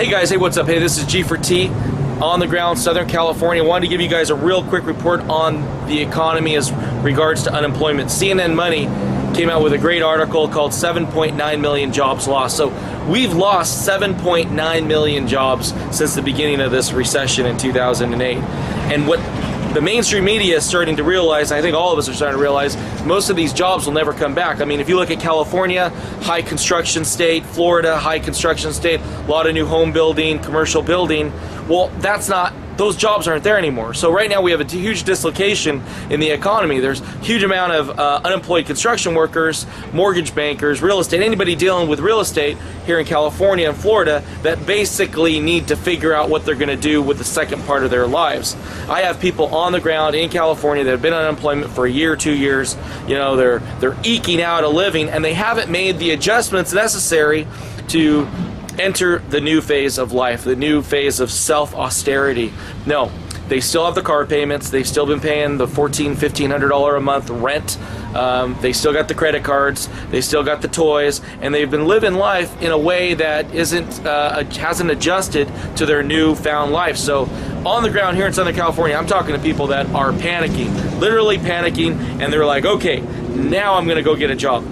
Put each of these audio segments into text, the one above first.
Hey guys, hey, what's up? Hey, this is G for T, on the ground, Southern California. Wanted to give you guys a real quick report on the economy as regards to unemployment. CNN Money came out with a great article called 7.9 million jobs lost. So we've lost 7.9 million jobs since the beginning of this recession in 2008. And what the mainstream media is starting to realize, I think all of us are starting to realize, most of these jobs will never come back. I mean, if you look at California, high construction state, Florida, high construction state, a lot of new home building, commercial building, well, those jobs aren't there anymore. So right now we have a huge dislocation in the economy. There's a huge amount of unemployed construction workers, mortgage bankers, real estate, anybody dealing with real estate here in California and Florida that basically need to figure out what they're going to do with the second part of their lives. I have people on the ground in California that have been on unemployment for a year, 2 years. You know, they're eking out a living, and they haven't made the adjustments necessary to enter the new phase of life, the new phase of self-austerity. No, they still have the car payments. They've still been paying the $1,400, $1,500 a month rent. They still got the credit cards. They still got the toys, and they've been living life in a way that hasn't adjusted to their newfound life. So on the ground here in Southern California, I'm talking to people that are panicking, literally panicking, and they're like, okay, now I'm going to go get a job.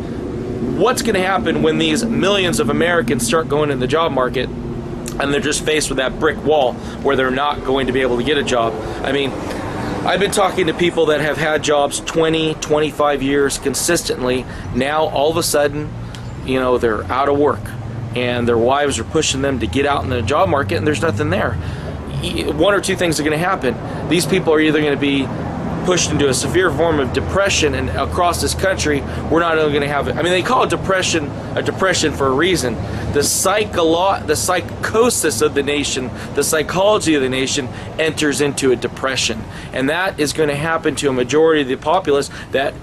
What's going to happen when these millions of Americans start going in the job market and they're just faced with that brick wall where they're not going to be able to get a job? I mean, I've been talking to people that have had jobs 20, 25 years consistently. Now, all of a sudden, you know, they're out of work and their wives are pushing them to get out in the job market and there's nothing there. One or two things are going to happen. These people are either going to be pushed into a severe form of depression, and across this country we're not only going to have it, I mean, they call it depression a depression for a reason. The psychosis of the nation, the psychology of the nation enters into a depression, and that is going to happen to a majority of the populace that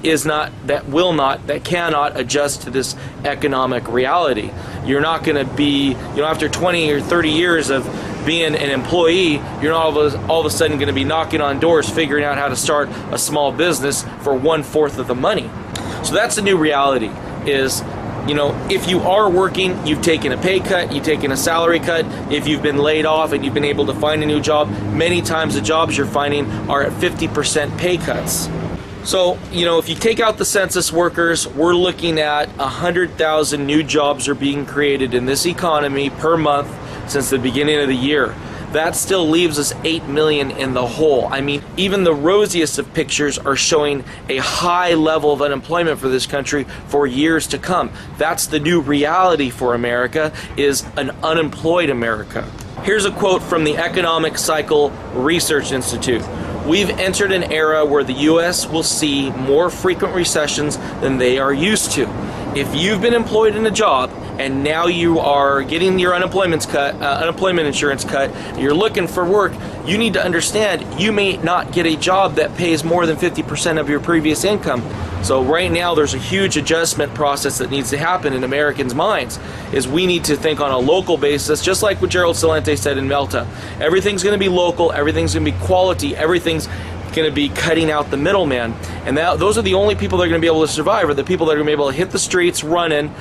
cannot adjust to this economic reality. You're not going to be, you know, after 20 or 30 years of being an employee, you're not all of a sudden going to be knocking on doors figuring out how to start a small business for 1/4 of the money. So that's the new reality is, you know, if you are working, you've taken a pay cut, you've taken a salary cut. If you've been laid off and you've been able to find a new job, many times the jobs you're finding are at 50% pay cuts. So, you know, if you take out the census workers, we're looking at 100,000 new jobs are being created in this economy per month since the beginning of the year. That still leaves us 8 million in the hole. I mean, even the rosiest of pictures are showing a high level of unemployment for this country for years to come. That's the new reality for America, is an unemployed America. Here's a quote from the Economic Cycle Research Institute. We've entered an era where the U.S. will see more frequent recessions than they are used to. If you've been employed in a job and now you are getting your unemployment insurance cut, you're looking for work, you need to understand you may not get a job that pays more than 50% of your previous income. So right now there's a huge adjustment process that needs to happen in Americans' minds, is we need to think on a local basis, just like what Gerald Celente said in Melta. Everything's going to be local, everything's going to be quality, everything's going to be cutting out the middleman. And those are the only people that are going to be able to survive, are the people that are going to be able to hit the streets running,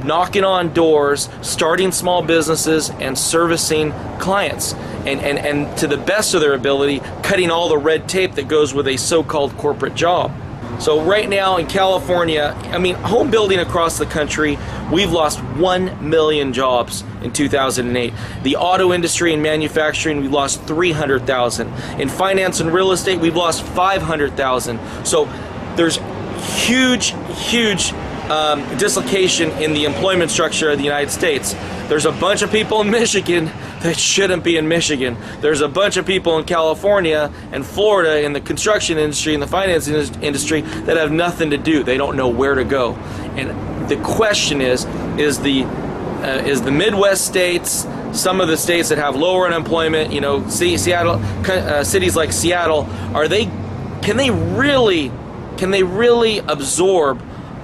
knocking on doors, starting small businesses, and servicing clients. And to the best of their ability, cutting all the red tape that goes with a so-called corporate job. So right now in California, I mean, home building across the country, we've lost 1 million jobs in 2008. The auto industry and manufacturing, we lost 300,000. In finance and real estate, we've lost 500,000. So there's huge dislocation in the employment structure of the United States. There's a bunch of people in Michigan that shouldn't be in Michigan. There's a bunch of people in California and Florida in the construction industry and the finance industry that have nothing to do. They don't know where to go. And the question is the Midwest states, some of the states that have lower unemployment, you know, Seattle, cities like Seattle, can they really absorb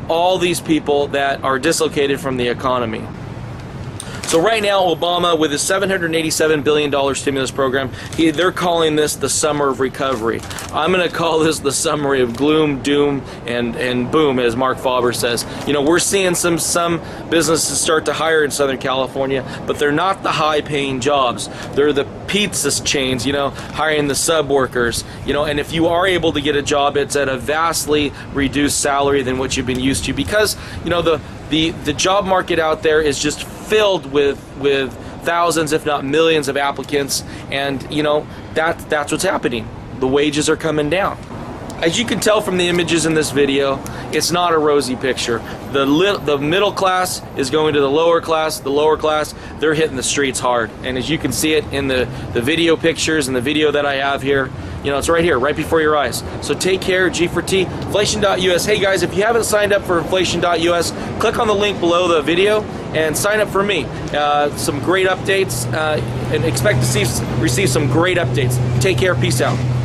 all these people that are dislocated from the economy? So right now, Obama, with his $787 billion stimulus program, they're calling this the summer of recovery. I'm going to call this the summer of gloom, doom, and boom, as Mark Faber says. You know, we're seeing some businesses start to hire in Southern California, but they're not the high-paying jobs. They're the pizza chains, you know, hiring the sub workers, you know, and if you are able to get a job, it's at a vastly reduced salary than what you've been used to, because, you know, the job market out there is just filled with thousands, if not millions, of applicants, and you know that's what's happening. The wages are coming down. As you can tell from the images in this video, it's not a rosy picture. The middle class is going to the lower class. The lower class, they're hitting the streets hard. And as you can see it in the video pictures and the video that I have here, you know, it's right here, right before your eyes. So take care, G for T, inflation.us. Hey guys, if you haven't signed up for inflation.us, click on the link below the video and sign up for me. Some great updates, and expect to receive some great updates. Take care, peace out.